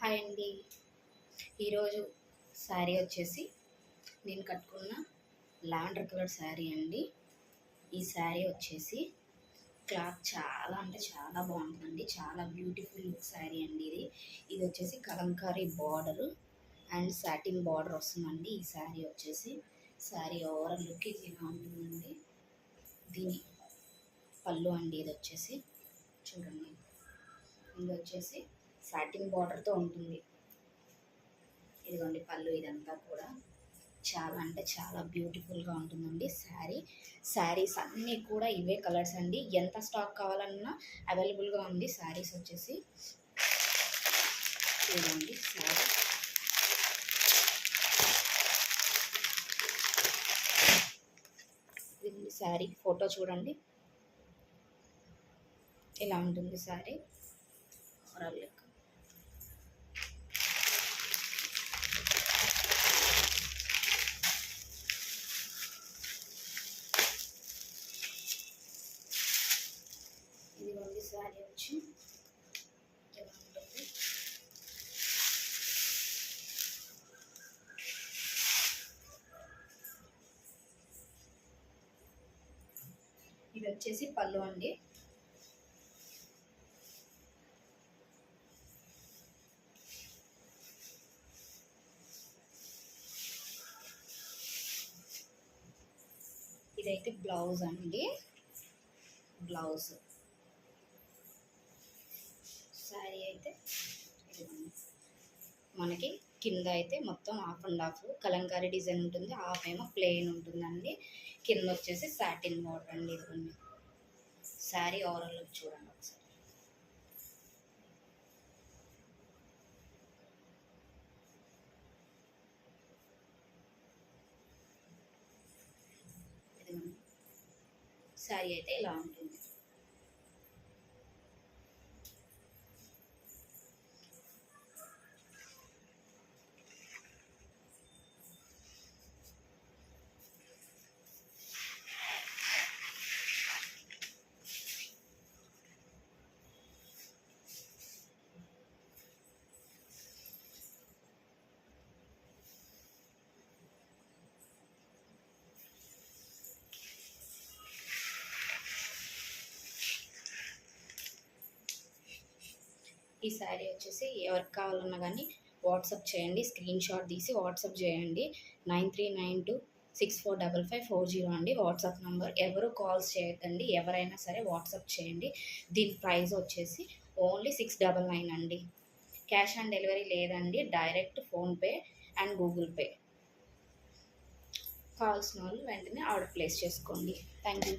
Hi అండి. ఈరోజు శారీ వచ్చేసి నేను కట్టుకున్న లావెండర్ కలర్ శారీ అండి. ఈ శారీ వచ్చేసి క్లాత్ చాలా అంటే చాలా బాగుంటుందండి. చాలా బ్యూటిఫుల్ లుక్ శారీ అండి. ఇది వచ్చేసి Kalamkari border and satin border వస్తుందండి. ఈ శారీ వచ్చేసి శారీ ఓవరాల్ లుక్ ఇలా ఉంటుందండి. దీని పళ్ళు అండి. ఇది వచ్చేసి చూడండి, ఇది వచ్చేసి సాటిన్ బార్డర్తో ఉంటుంది. ఇదిగోండి పళ్ళు. ఇదంతా కూడా చాలా అంటే చాలా బ్యూటిఫుల్గా ఉంటుందండి శారీస్ అన్నీ కూడా ఇవే కలర్స్ అండి. ఎంత స్టాక్ కావాలన్నా అవైలబుల్గా ఉంది. శారీస్ వచ్చేసి చూడండి. శారీ ఫోటో చూడండి, ఇలా ఉంటుంది శారీ ఓవరాల్ లుక్. ఇదిగోండి శారీ వచ్చి ఇలా ఉంటుంది. ఇది వచ్చేసి పళ్ళు అండి. ఇదైతే బ్లౌజ్ అండి. బ్లౌజ్ శారీ అయితే మనకి కింద అయితే మొత్తం half and half Kalamkari design ఉంటుంది, హాఫ్ ఏమో ప్లెయిన్ ఉంటుందండి. కింద వచ్చేసి సాటిన్ బార్డర్ అండి. ఇదిగోండి శారీ ఓవరాల్ లుక్ చూడండి ఒకసారి. శారీ అయితే ఇలా ఉంటుంది. ఈ శారీ వచ్చేసి ఎవరికి కావాలన్నా కానీ వాట్సాప్ చేయండి. స్క్రీన్ షాట్ తీసి వాట్సాప్ చేయండి. 9392645540 అండి వాట్సాప్ నెంబర్. ఎవరు కాల్స్ చేయొద్దండి. ఎవరైనా సరే వాట్సాప్ చేయండి. దీని ప్రైస్ వచ్చేసి ఓన్లీ 699 అండి. క్యాష్ ఆన్ డెలివరీ లేదండి. Direct PhonePe and Google pay. కావాల్సిన వాళ్ళు వెంటనే ఆర్డర్ ప్లేస్ చేసుకోండి. Thank you.